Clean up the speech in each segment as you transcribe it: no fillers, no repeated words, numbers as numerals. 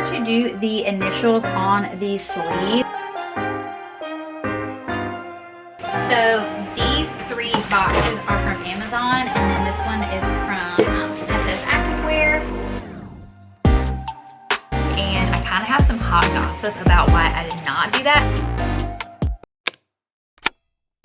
order to do the initials on the sleeve, so these 3 boxes are from Amazon, and then this one is from, it says Appliqué. And I kind of have some hot gossip about why I did not do that.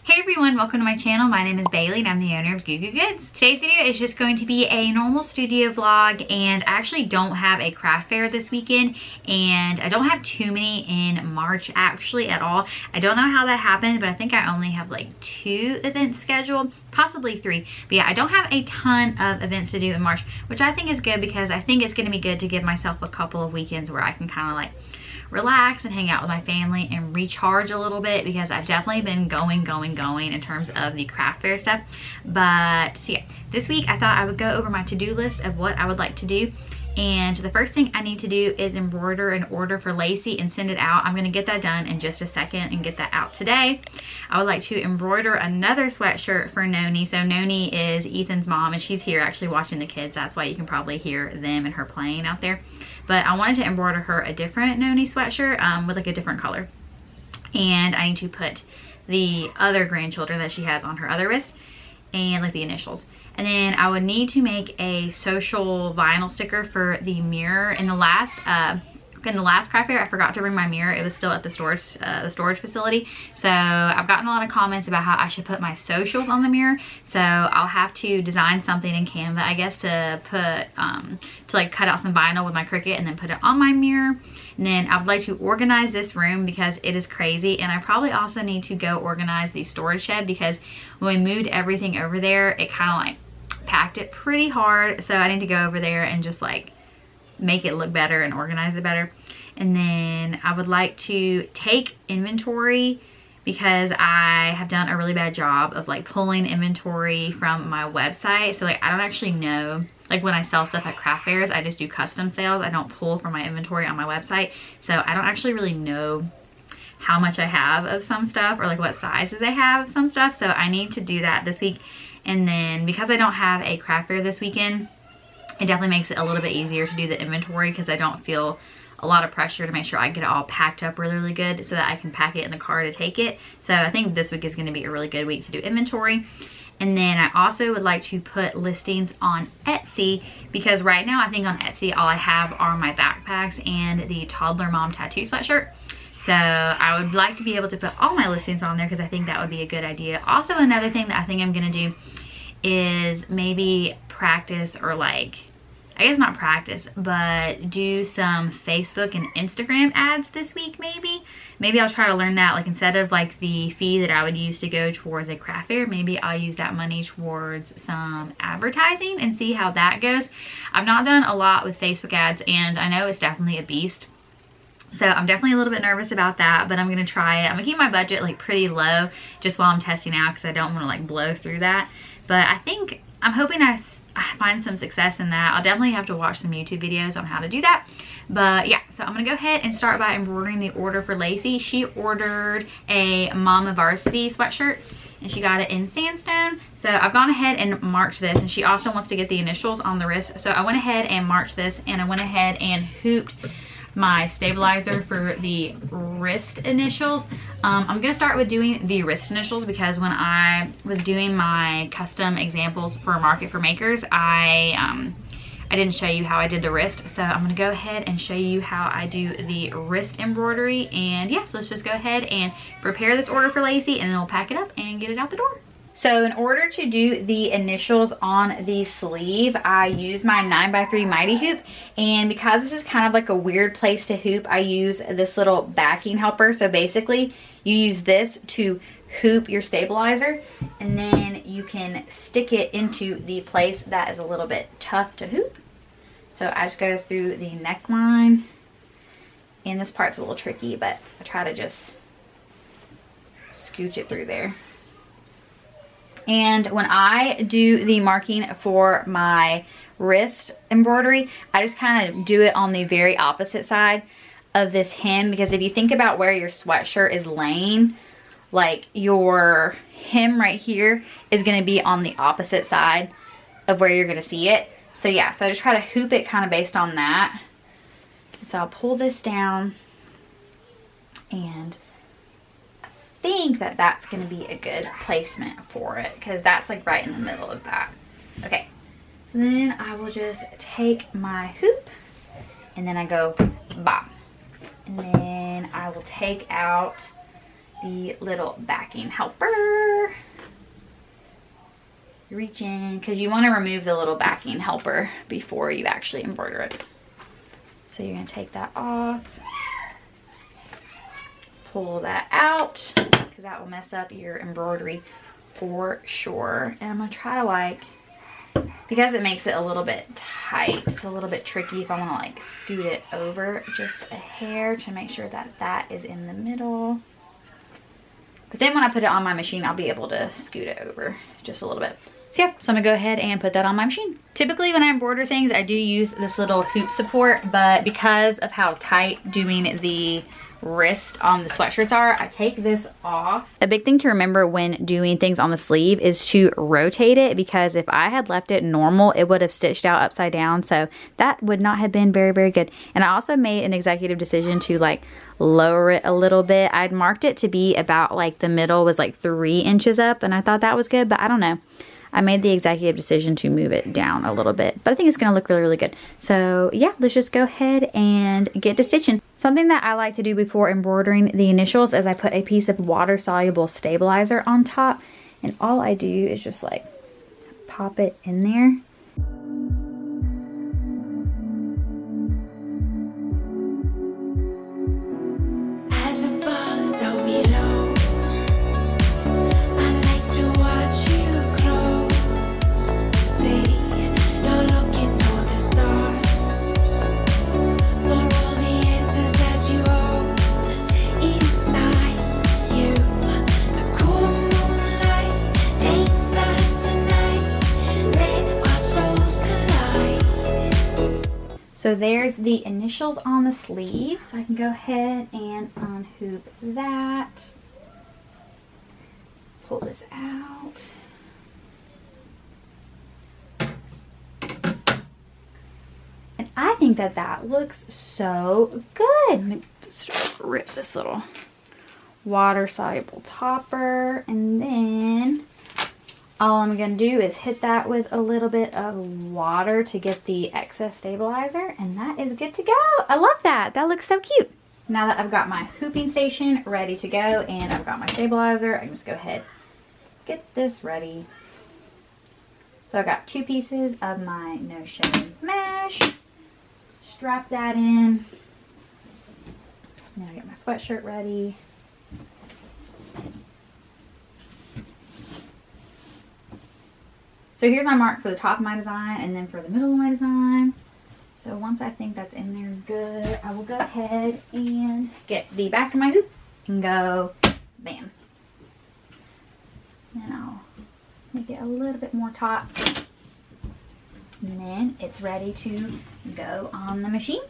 Hey everyone, welcome to my channel. My name is Bailey and I'm the owner of Googooggoods. Today's video is just going to be a normal studio vlog, and I actually don't have a craft fair this weekend, and I don't have too many in March actually at all. I don't know how that happened, but I think I only have like 2 events scheduled, possibly 3. But yeah, I don't have a ton of events to do in March, which I think is good because I think it's going to be good to give myself a couple of weekends where I can kind of like relax and hang out with my family and recharge a little bit, because I've definitely been going in terms of the craft fair stuff. But so yeah, this week I thought I would go over my to-do list of what I would like to do. And the first thing I need to do is embroider an order for Lacey and send it out. I'm gonna get that done in just a second and get that out today. I would like to embroider another sweatshirt for Noni. So Noni is Ethan's mom, and she's here actually watching the kids. That's why you can probably hear them and her playing out there. But I wanted to embroider her a different Noni sweatshirt with like a different color. And I need to put the other grandchildren that she has on her other wrist and like the initials. And then I would need to make a social vinyl sticker for the mirror. In the last craft fair, I forgot to bring my mirror. It was still at the storage facility. So I've gotten a lot of comments about how I should put my socials on the mirror. So I'll have to design something in Canva, I guess, to put to like cut out some vinyl with my Cricut and then put it on my mirror. And then I would like to organize this room because it is crazy. And I probably also need to go organize the storage shed, because when we moved everything over there, it kind of like packed it pretty hard. So I need to go over there and just like make it look better and organize it better. And then I would like to take inventory, because I have done a really bad job of like pulling inventory from my website. So like I don't actually know, like when I sell stuff at craft fairs, I just do custom sales. I don't pull from my inventory on my website. So I don't actually really know how much I have of some stuff, or like what sizes I have of some stuff. So I need to do that this week. And then because I don't have a craft fair this weekend, it definitely makes it a little bit easier to do the inventory, because I don't feel a lot of pressure to make sure I get it all packed up really good so that I can pack it in the car to take it. So I think this week is going to be a really good week to do inventory. And then I also would like to put listings on Etsy, because right now I think on Etsy all I have are my backpacks and the toddler mom tattoo sweatshirt. So I would like to be able to put all my listings on there, because I think that would be a good idea. Also, another thing that I think I'm going to do is maybe practice, or like, I guess not practice, but do some Facebook and Instagram ads this week maybe. Maybe I'll try to learn that, like instead of like the fee that I would use to go towards a craft fair, maybe I'll use that money towards some advertising and see how that goes. I've not done a lot with Facebook ads, and I know it's definitely a beast. So I'm definitely a little bit nervous about that, but I'm going to try it. I'm going to keep my budget like pretty low just while I'm testing out, because I don't want to like blow through that. But I'm hoping I find some success in that. I'll definitely have to watch some YouTube videos on how to do that. But yeah, so I'm gonna go ahead and start by embroidering the order for Lacey. She ordered a Mama Varsity sweatshirt, and she got it in sandstone. So I've gone ahead and marked this, and she also wants to get the initials on the wrist. So I went ahead and marked this, and I went ahead and hooped my stabilizer for the wrist initials. I'm gonna start with doing the wrist initials, because when I was doing my custom examples for Market for Makers, I didn't show you how I did the wrist. So I'm gonna go ahead and show you how I do the wrist embroidery. And yeah, so let's just go ahead and prepare this order for Lacey, and then we'll pack it up and get it out the door. So in order to do the initials on the sleeve, I use my 9x3 Mighty Hoop. And because this is kind of like a weird place to hoop, I use this little backing helper. So basically you use this to hoop your stabilizer, and then you can stick it into the place that is a little bit tough to hoop. So I just go through the neckline, and this part's a little tricky, but I try to just scooch it through there. And when I do the marking for my wrist embroidery, I just kind of do it on the very opposite side of this hem, because if you think about where your sweatshirt is laying, like your hem right here is going to be on the opposite side of where you're going to see it. So yeah, so I just try to hoop it kind of based on that. So I'll pull this down, and I think that that's going to be a good placement for it because that's like right in the middle of that. Okay, so then I will just take my hoop and then I go bop. And then I will take out the little backing helper. Reach in, because you want to remove the little backing helper before you actually embroider it. So you're going to take that off. Pull that out, because that will mess up your embroidery for sure. And I'm going to try to like, because it makes it a little bit tight, it's a little bit tricky if I want to like scoot it over just a hair to make sure that that is in the middle. But then when I put it on my machine, I'll be able to scoot it over just a little bit. So yeah, so I'm gonna go ahead and put that on my machine. Typically when I embroider things, I do use this little hoop support, but because of how tight doing the wrist on the sweatshirts are, I take this off. A big thing to remember when doing things on the sleeve is to rotate it, because if I had left it normal, it would have stitched out upside down. So that would not have been very, very good. And I also made an executive decision to like lower it a little bit. I'd marked it to be about like the middle was like 3 inches up, and I thought that was good, but I don't know. I made the executive decision to move it down a little bit, but I think it's going to look really, really good. So yeah, let's just go ahead and get to stitching. Something that I like to do before embroidering the initials is I put a piece of water-soluble stabilizer on top, and all I do is just like pop it in there. So there's the initials on the sleeve. So I can go ahead and unhoop that. Pull this out. And I think that that looks so good. Let me just rip this little water-soluble topper, and then all I'm going to do is hit that with a little bit of water to get the excess stabilizer, and that is good to go. I love that. That looks so cute. Now that I've got my hooping station ready to go and I've got my stabilizer, I can just go ahead and get this ready. So I got 2 pieces of my no shedding mesh. Strap that in. Now I get my sweatshirt ready. So here's my mark for the top of my design and then for the middle of my design. So once I think that's in there good, I will go ahead and get the back of my hoop and go bam. And I'll make it a little bit more taut. And then it's ready to go on the machine.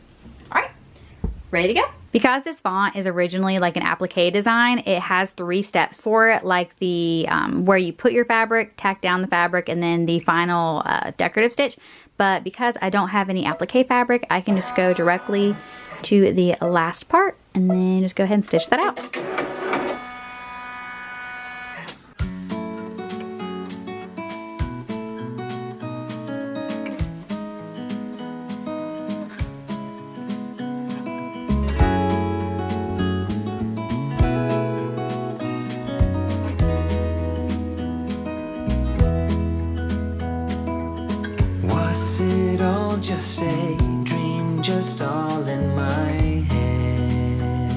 All right, ready to go. Because this font is originally like an applique design, it has 3 steps for it, like the where you put your fabric, tack down the fabric, and then the final decorative stitch. But because I don't have any applique fabric, I can just go directly to the last part and then just go ahead and stitch that out. Just a dream, just all in my head.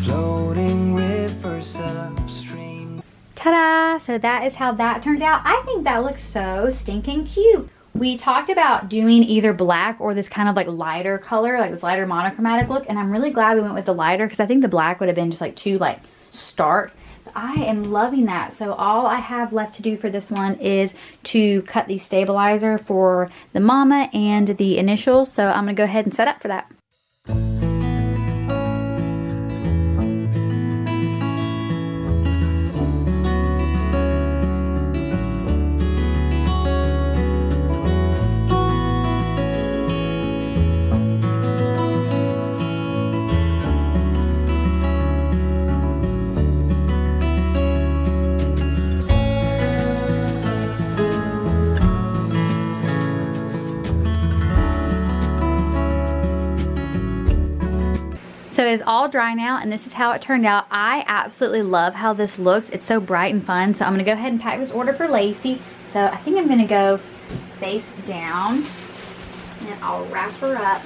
Floating rivers upstream. Ta-da! So that is how that turned out. I think that looks so stinking cute. We talked about doing either black or this kind of like lighter color, like this lighter monochromatic look, and I'm really glad we went with the lighter because I think the black would have been just like too like stark. I am loving that. So all I have left to do for this one is to cut the stabilizer for the mama and the initials. So I'm gonna go ahead and set up for that. it's all dry now, and this is how it turned out. I absolutely love how this looks. It's so bright and fun. So I'm gonna go ahead and pack this order for Lacey. So I think I'm gonna go face down, and I'll wrap her up.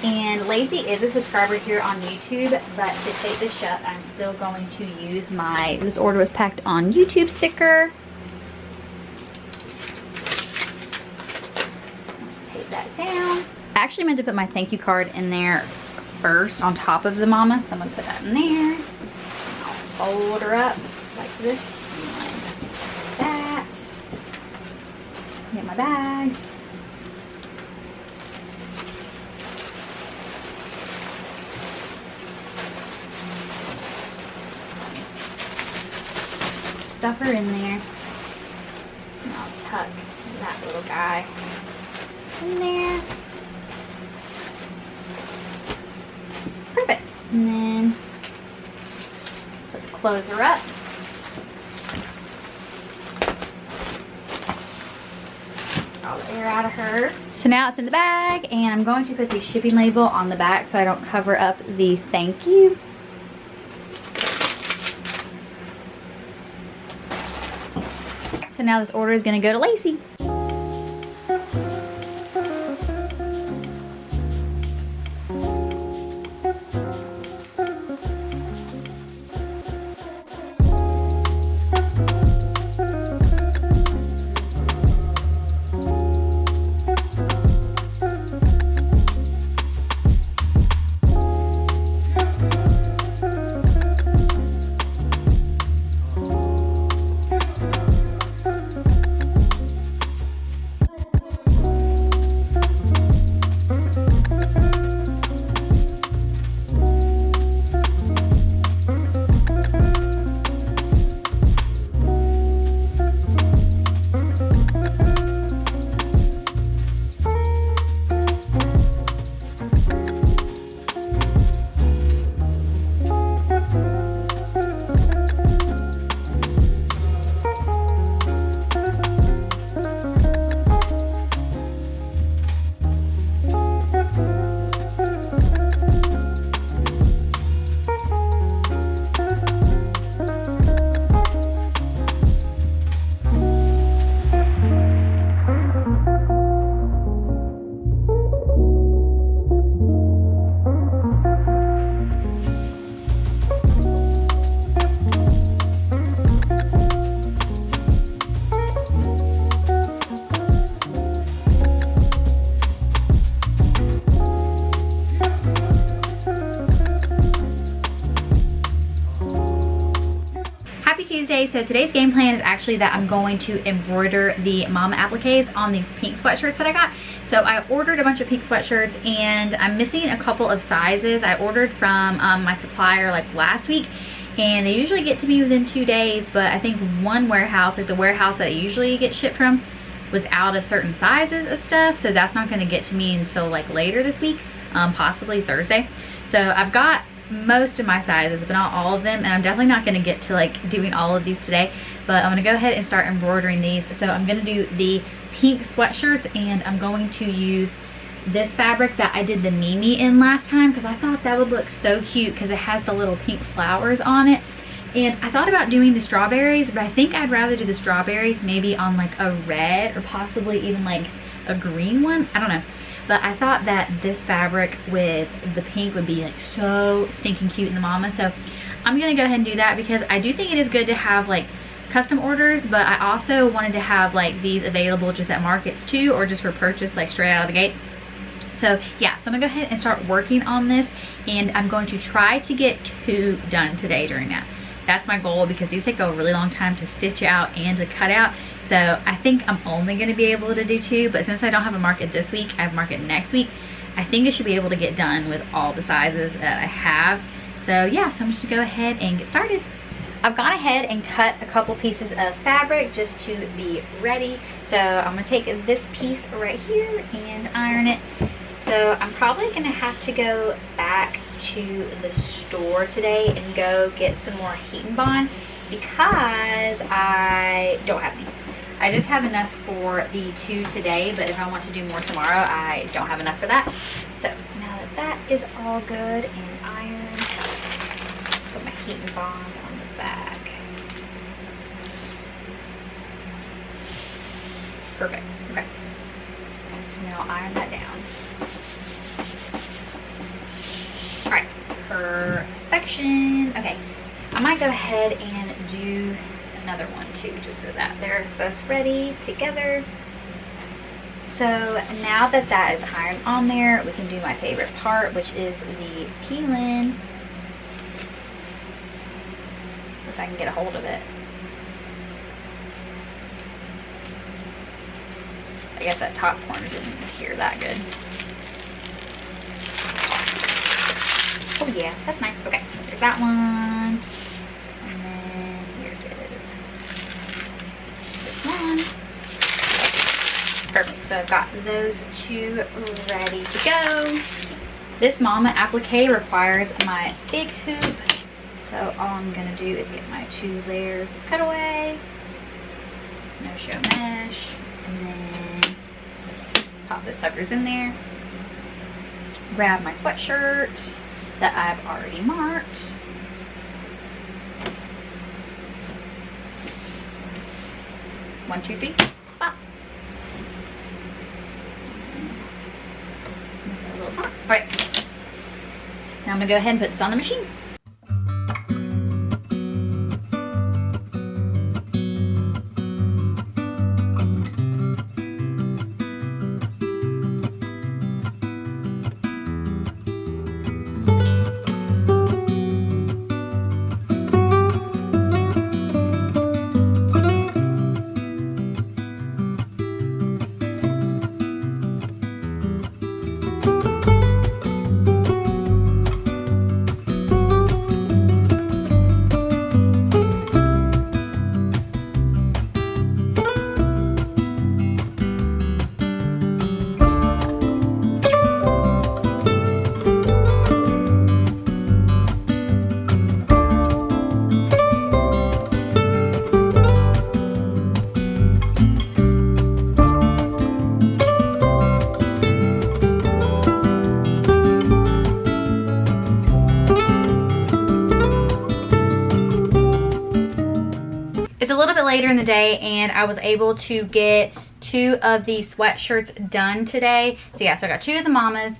And Lacey is a subscriber here on YouTube, but to take this shut, I'm still going to use my this order was packed on YouTube sticker. Just take that down. I actually meant to put my thank you card in there first on top of the mama, so I'm gonna put that in there. I'll fold her up like this, like that. Get my bag. Stuff her in there. And I'll tuck that little guy in there. Perfect. And then let's close her up. All the air out of her. So now it's in the bag, and I'm going to put the shipping label on the back so I don't cover up the thank you. So now this order is going to go to Lacey. So today's game plan is actually that I'm going to embroider the mama appliques on these pink sweatshirts that I got. So I ordered a bunch of pink sweatshirts, and I'm missing a couple of sizes. I ordered from my supplier like last week, and they usually get to me within 2 days, but I think one warehouse, like the warehouse that I usually get shipped from, was out of certain sizes of stuff, so that's not going to get to me until like later this week, possibly Thursday. So I've got most of my sizes, but not all of them, and I'm definitely not going to get to like doing all of these today, but I'm going to go ahead and start embroidering these. So I'm going to do the pink sweatshirts, and I'm going to use this fabric that I did the Mimi in last time because I thought that would look so cute because it has the little pink flowers on it. And I thought about doing the strawberries, but I think I'd rather do the strawberries maybe on like a red or possibly even like a green one. I don't know. But I thought that this fabric with the pink would be like so stinking cute in the mama. So I'm going to go ahead and do that because I do think it is good to have like custom orders, but I also wanted to have like these available just at markets too, or just for purchase like straight out of the gate. So yeah, so I'm going to go ahead and start working on this, and I'm going to try to get 2 done today during that. That's my goal because these take a really long time to stitch out and to cut out. So I think I'm only going to be able to do 2, but since I don't have a market this week, I have a market next week. I think I should be able to get done with all the sizes that I have. So yeah, so I'm just going to go ahead and get started. I've gone ahead and cut a couple pieces of fabric just to be ready. So I'm going to take this piece right here and iron it. So I'm probably going to have to go back to the store today and go get some more heat and bond because I don't have any. I just have enough for the 2 today, but if I want to do more tomorrow, I don't have enough for that. So now that that is all good and heat and bond on the back. Perfect. Okay. Now I'll iron that down. Alright. Perfection. Okay. I might go ahead and do another one too, just so that they're both ready together. So now that that is ironed on there, we can do my favorite part, which is the peeling. If I can get a hold of it. I guess that top corner didn't adhere that good. Oh yeah, that's nice. Okay, there's that one. And then here it is. This one. Perfect. So I've got those two ready to go. This Mama applique requires my big hoop. So all I'm gonna do is get my 2 layers of cutaway, no show mesh, and then pop those suckers in there. Grab my sweatshirt that I've already marked. One, two, three, pop. A little top. All right. Now I'm gonna go ahead and put this on the machine. It's a little bit later in the day and I was able to get 2 of these sweatshirts done today. So yeah, so I got 2 of the Mamas,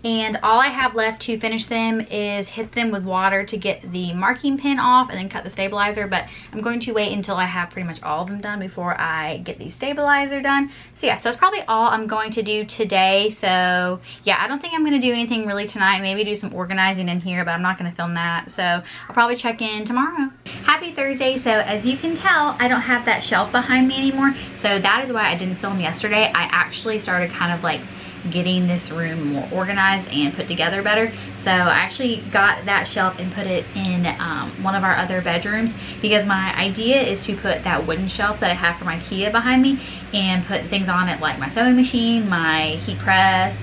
and all I have left to finish them is hit them with water to get the marking pin off and then cut the stabilizer. But I'm going to wait until I have pretty much all of them done before I get the stabilizer done. So yeah, so that's probably all I'm going to do today. So yeah, I don't think I'm going to do anything really tonight. Maybe do some organizing in here, but I'm not going to film that. So I'll probably check in tomorrow. Happy Thursday. So as you can tell, I don't have that shelf behind me anymore. So that is why I didn't film yesterday. I actually started kind of like getting this room more organized and put together better. So I actually got that shelf and put it in one of our other bedrooms, because my idea is to put that wooden shelf that I have from IKEA behind me and put things on it like my sewing machine, my heat press,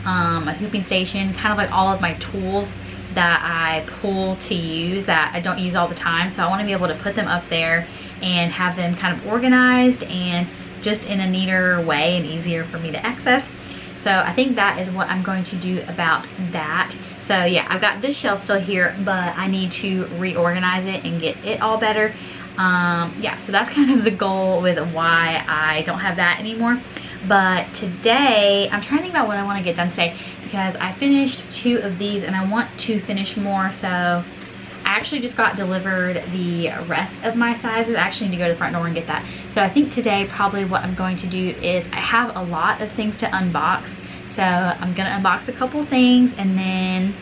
my hooping station, kind of like all of my tools that I pull to use that I don't use all the time. So I want to be able to put them up there and have them kind of organized and just in a neater way and easier for me to access. So I think that is what I'm going to do about that. So yeah, I've got this shelf still here, but I need to reorganize it and get it all better. Yeah, so that's kind of the goal with why I don't have that anymore. But today, I'm trying to think about what I want to get done today, because I finished 2 of these and I want to finish more. So I actually just got delivered the rest of my sizes. I actually need to go to the front door and get that. So I think today probably what I'm going to do is, I have a lot of things to unbox. So I'm gonna unbox a couple things, and then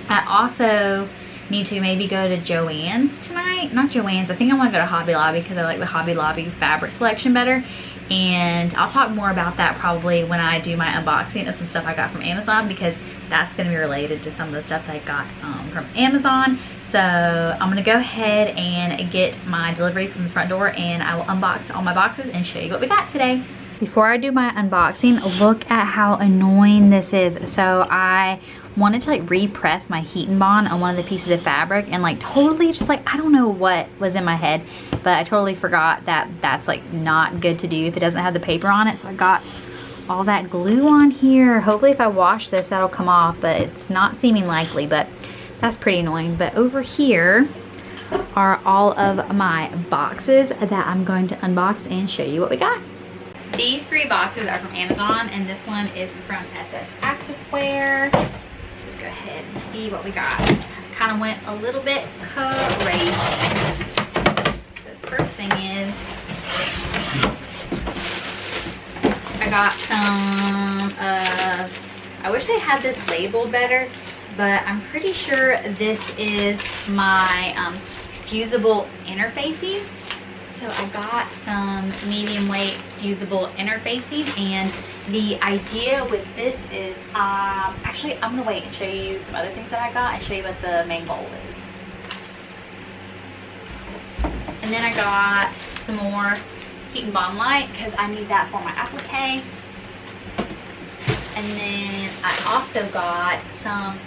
I also need to maybe go to Joann's tonight. Not Joann's, I think I want to go to Hobby Lobby because I like the Hobby Lobby fabric selection better. And I'll talk more about that probably when I do my unboxing of some stuff I got from Amazon, because that's going to be related to some of the stuff that I got from Amazon. So I'm going to go ahead and get my delivery from the front door, and I will unbox all my boxes and show you what we got today. Before I do my unboxing, look at how annoying this is. So I wanted to like repress my heat and bond on one of the pieces of fabric, and like totally just like, I don't know what was in my head, but I totally forgot that that's like not good to do if it doesn't have the paper on it. So I got all that glue on here. Hopefully if I wash this, that'll come off, but it's not seeming likely, but that's pretty annoying. But over here, are all of my boxes that I'm going to unbox and show you what we got. These 3 boxes are from Amazon, and this one is from SS Activewear. Let's just go ahead and see what we got. Kind of went a little bit crazy. So this first thing is, I got some, I wish they had this labeled better, but I'm pretty sure this is my fusible interfacing. So I got some medium weight fusible interfacing, and the idea with this is, actually I'm gonna wait and show you some other things that I got and show you what the main goal is. And then I got some more heat and bond light because I need that for my applique. And then I also got some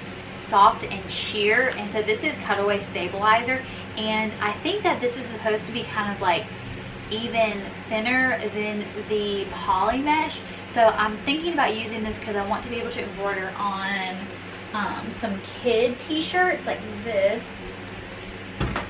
soft and sheer, and so this is cutaway stabilizer, and I think that this is supposed to be kind of like even thinner than the poly mesh. So I'm thinking about using this because I want to be able to embroider on some kid t-shirts like this.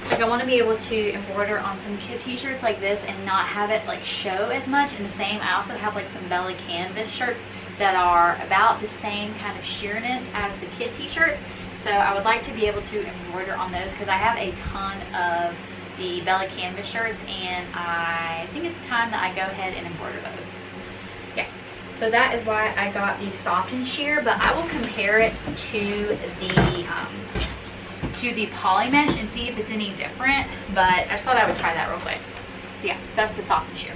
Like I want to be able to embroider on some kid t-shirts like this and not have it like show as much. And the same, I also have like some belly canvas shirts that are about the same kind of sheerness as the kid t-shirts. So I would like to be able to embroider on those because I have a ton of the belly canvas shirts, and I think it's time that I go ahead and embroider those. Yeah, so that is why I got the soft and sheer, but I will compare it to the poly mesh and see if it's any different, but I just thought I would try that real quick. So yeah, so that's the soft and sheer.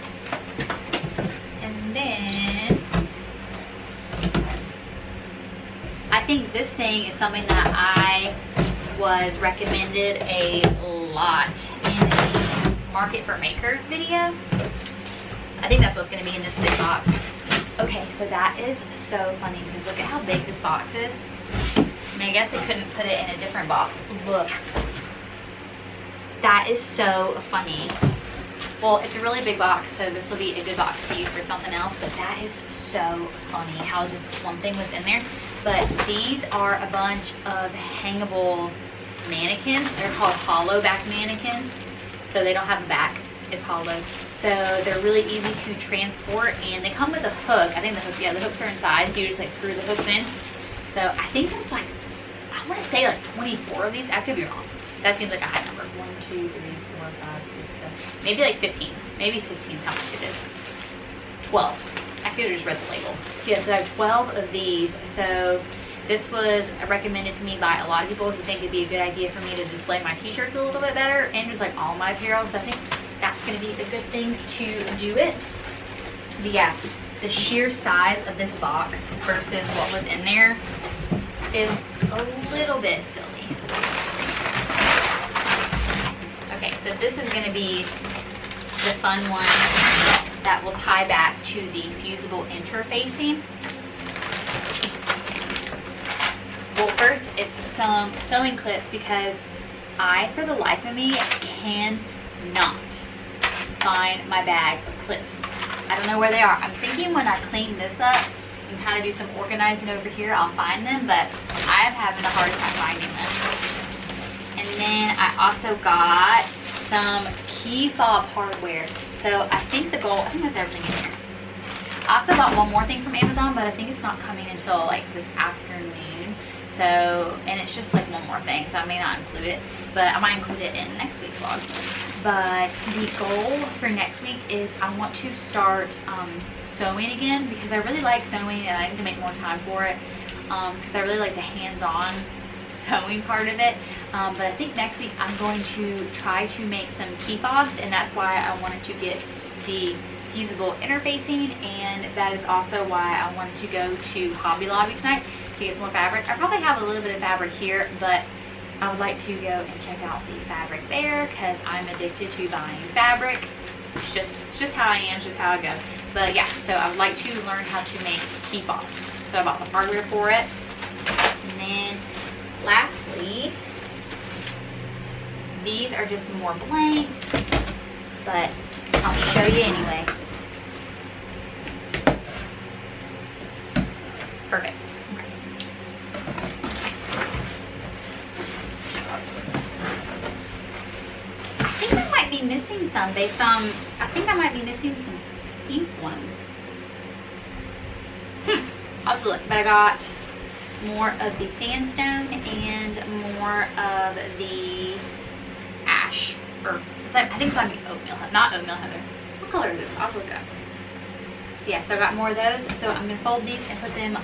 And then I think this thing is something that I was recommended a lot in the Market for Makers video. I think that's what's going to be in this big box. Okay, so that is so funny because look at how big this box is. I mean, I guess they couldn't put it in a different box. Look. That is so funny. Well, it's a really big box, so this will be a good box to use for something else, but that is so funny how just one thing was in there. But these are a bunch of hangable mannequins. They're called hollow back mannequins, so they don't have a back, it's hollow. So they're really easy to transport, and they come with a hook. I think the hooks are inside, so you just like screw the hooks in. So I think there's like, I want to say like 24 of these. I could be wrong. That seems like a high number. 1, 2, 3, 4, 5, 6, 7. Maybe like 15. Maybe 15 is how much it is. 12. I could have just read the label. So yeah, so I have 12 of these. So this was recommended to me by a lot of people who think it'd be a good idea for me to display my t-shirts a little bit better and just like all my apparel. So I think that's going to be a good thing to do it. But yeah, the sheer size of this box versus what was in there is a little bit silly. Okay, so this is going to be the fun one that will tie back to the fusible interfacing. Well, first it's some sewing clips because I, for the life of me, cannot find my bag of clips. I don't know where they are. I'm thinking when I clean this up and kind of do some organizing over here, I'll find them, but I am having a hard time finding them. And then I also got some key fob hardware. So I think that's everything in here. I also got one more thing from Amazon, but I think it's not coming until like this afternoon. So, and it's just like one more thing, so I may not include it, but I might include it in next week's vlog. But the goal for next week is I want to start sewing again because I really like sewing and I need to make more time for it because I really like the hands-on sewing part of it. But I think next week I'm going to try to make some key fobs, and that's why I wanted to get the fusible interfacing, and that is also why I wanted to go to Hobby Lobby tonight to get some more fabric. I probably have a little bit of fabric here, but I would like to go and check out the fabric there because I'm addicted to buying fabric. It's just how I am, it's just how I go. But yeah, so I would like to learn how to make key fobs. So I bought the hardware for it. And then lastly, these are just some more blanks, but I'll show you anyway. Perfect. Okay. missing some based on, I think I might be missing some pink ones. I'll have to look, but I got more of the sandstone and more of the ash, or I think it's like oatmeal, not oatmeal heather. What color is this? I'll look it up. Yeah, so I got more of those. So I'm gonna fold these and put them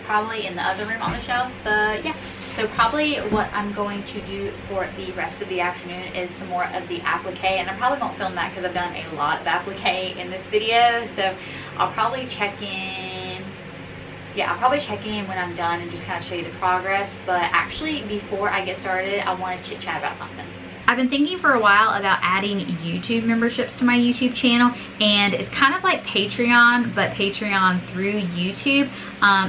probably in the other room on the shelf. But yeah, so probably what I'm going to do for the rest of the afternoon is some more of the applique, and I probably won't film that because I've done a lot of applique in this video. So I'll probably check in. Yeah, I'll probably check in when I'm done and just kind of show you the progress. But actually, before I get started, I want to chit chat about something. I've been thinking for a while about adding YouTube memberships to my YouTube channel, and it's kind of like Patreon, but Patreon through YouTube.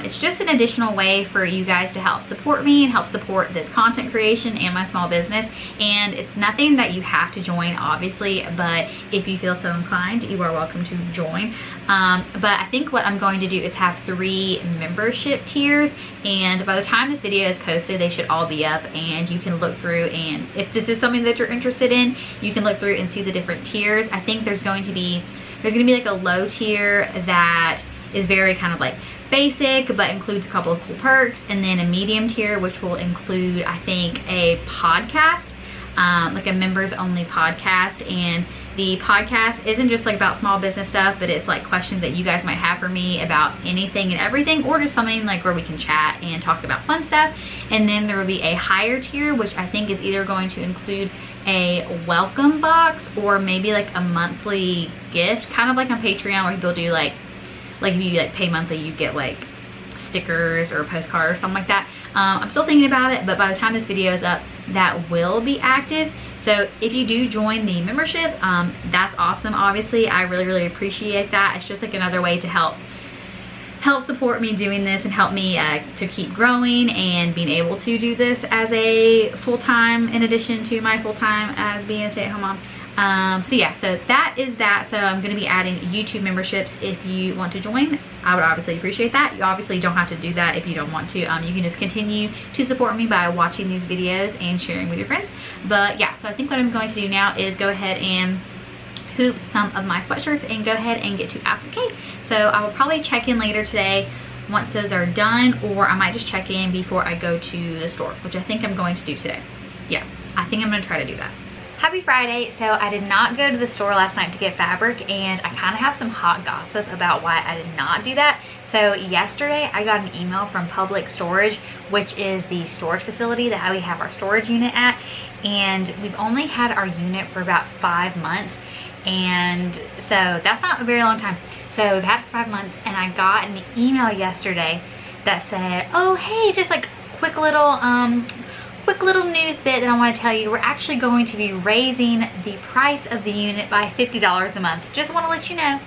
It's just an additional way for you guys to help support me and help support this content creation and my small business. And it's nothing that you have to join, obviously, but if you feel so inclined, you are welcome to join. But I think what I'm going to do is have 3 membership tiers, and by the time this video is posted, they should all be up, and you can look through, and if this is something that you're interested in, you can look through and see the different tiers. I think there's going to be like a low tier that is very kind of like basic but includes a couple of cool perks, and then a medium tier which will include, I think, a podcast, like a members only podcast. And the podcast isn't just like about small business stuff, but it's like questions that you guys might have for me about anything and everything, or just something like where we can chat and talk about fun stuff. And then there will be a higher tier which I think is either going to include a welcome box or maybe like a monthly gift, kind of like on Patreon where people do like if you like pay monthly, you get like stickers or a postcard or something like that. I'm still thinking about it, but by the time this video is up, that will be active. So if you do join the membership, that's awesome. Obviously, I really appreciate that. It's just like another way to help support me doing this and help me to keep growing and being able to do this as a full-time, in addition to my full-time as being a stay-at-home mom. So yeah, so that is that. So I'm going to be adding YouTube memberships if you want to join. I would obviously appreciate that. You obviously don't have to do that if you don't want to. You can just continue to support me by watching these videos and sharing with your friends. But yeah, so I think what I'm going to do now is go ahead and hoop some of my sweatshirts and go ahead and get to applique. So I will probably check in later today once those are done, or I might just check in before I go to the store, which I think I'm going to do today. Yeah, I think I'm going to try to do that. Happy Friday. So I did not go to the store last night to get fabric, and I kind of have some hot gossip about why I did not do that. So yesterday I got an email from Public Storage, which is the storage facility that we have our storage unit at, and we've only had our unit for about 5 months, and so that's not a very long time. So we've had it for 5 months, and I got an email yesterday that said, oh hey, just like quick little news bit that I want to tell you. We're actually going to be raising the price of the unit by $50 a month. Just want to let you know.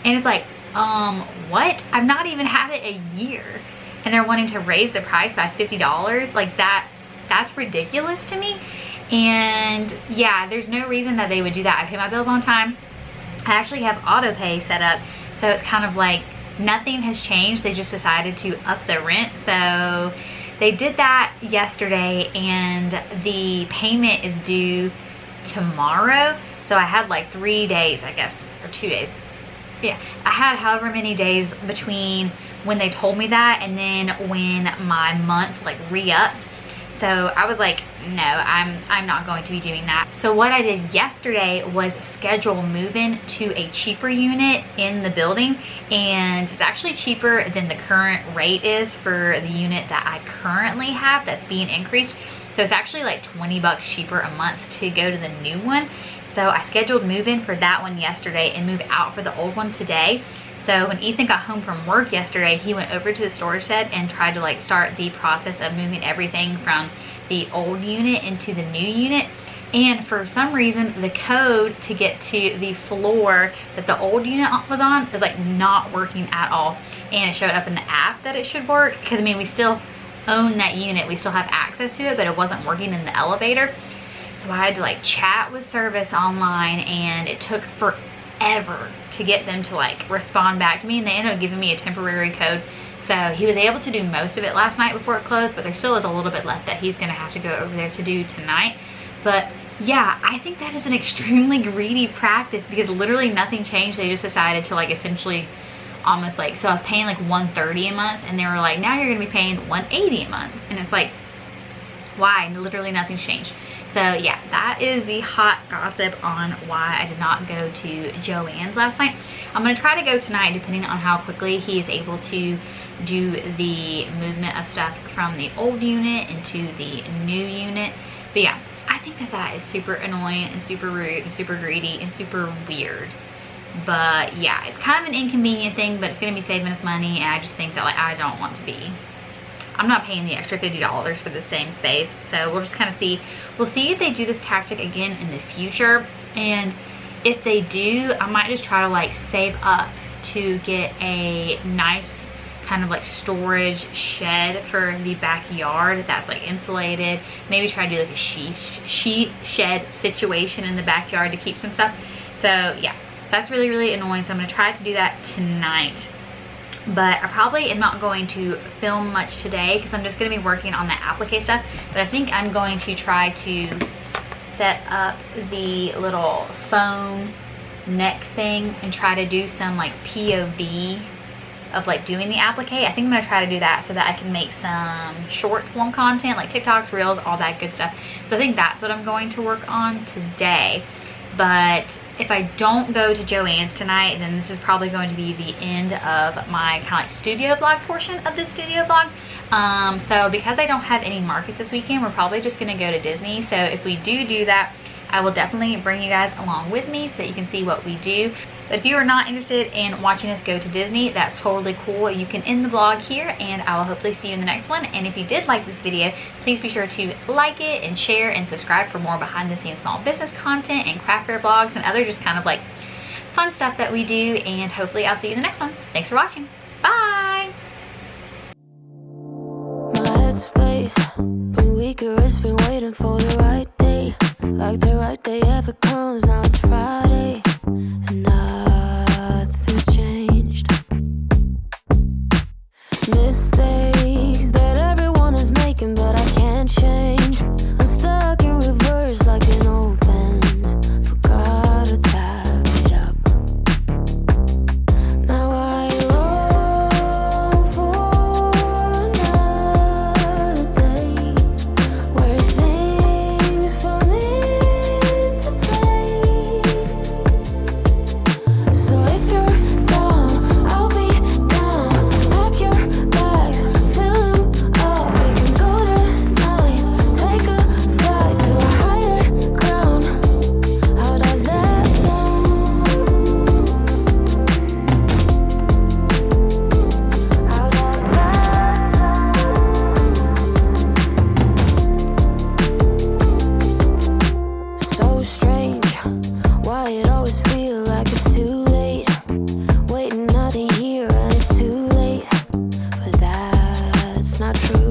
And it's like, what? I've not even had it a year, and they're wanting to raise the price by $50? Like that's ridiculous to me. And yeah, there's no reason that they would do that. I pay my bills on time. I actually have auto pay set up, so it's kind of like nothing has changed. They just decided to up the rent. So they did that yesterday, and the payment is due tomorrow. So I had like 3 days, I guess, or 2 days. Yeah, I had however many days between when they told me that and then when my month like re-ups. So I was like, no, I'm not going to be doing that. So what I did yesterday was schedule move-in to a cheaper unit in the building, and it's actually cheaper than the current rate is for the unit that I currently have that's being increased. So it's actually like 20 bucks cheaper a month to go to the new one. So I scheduled move-in for that one yesterday and move out for the old one today. So when Ethan got home from work yesterday, he went over to the storage shed and tried to like start the process of moving everything from the old unit into the new unit. And for some reason, the code to get to the floor that the old unit was on is like not working at all. And it showed up in the app that it should work, because I mean, we still own that unit, we still have access to it, but it wasn't working in the elevator. So I had to like chat with service online, and it took forever to get them to like respond back to me, and they ended up giving me a temporary code. So he was able to do most of it last night before it closed, but there still is a little bit left that he's gonna have to go over there to do tonight. But yeah, I think that is an extremely greedy practice because literally nothing changed. They just decided to like essentially almost like, so I was paying like $130 a month and they were like, now you're gonna be paying $180 a month. And it's like, why? Literally nothing's changed. So yeah, that is the hot gossip on why I did not go to Joann's last night. I'm gonna try to go tonight depending on how quickly he is able to do the movement of stuff from the old unit into the new unit. But yeah, I think that that is super annoying and super rude and super greedy and super weird. But yeah, it's kind of an inconvenient thing, but it's gonna be saving us money, and I just think that like I don't want to be. I'm not paying the extra $50 for the same space, so we'll just kind of see. We'll see if they do this tactic again in the future, and if they do, I might just try to like save up to get a nice kind of like storage shed for the backyard that's like insulated. Maybe try to do like a sheet shed situation in the backyard to keep some stuff. So yeah, so that's really, really annoying. So I'm gonna try to do that tonight. But I probably am not going to film much today because I'm just going to be working on the applique stuff. But I think I'm going to try to set up the little foam neck thing and try to do some like POV of like doing the applique. I think I'm going to try to do that so that I can make some short form content like TikToks, Reels, all that good stuff. So I think that's what I'm going to work on today. But if I don't go to Joann's tonight, then this is probably going to be the end of my kind of like studio vlog portion of this studio vlog. So because I don't have any markets this weekend, we're probably just going to go to Disney. So if we do that, I will definitely bring you guys along with me so that you can see what we do. But if you are not interested in watching us go to Disney, that's totally cool. You can end the vlog here, and I will hopefully see you in the next one. And if you did like this video, please be sure to like it and share and subscribe for more behind the scenes small business content and craft fair vlogs and other just kind of like fun stuff that we do. And hopefully I'll see you in the next one. Thanks for watching. Bye. My headspace been weaker, it's been waiting for the right day. Like the right day ever comes, now it's Friday and nothing's changed. Mistakes that everyone is making, but I can't change. I'm stuck in reverse like an old Benz. Forgot to tap it up. Now I long for another day where things fall into place. So if you're down, I'll be down. Pack your bags, fill them up. We can go tonight, take a flight to a higher ground. How does that sound? How does that sound? So strange, why it always feel like it's too late. Waiting another year and it's too late. But that's not true.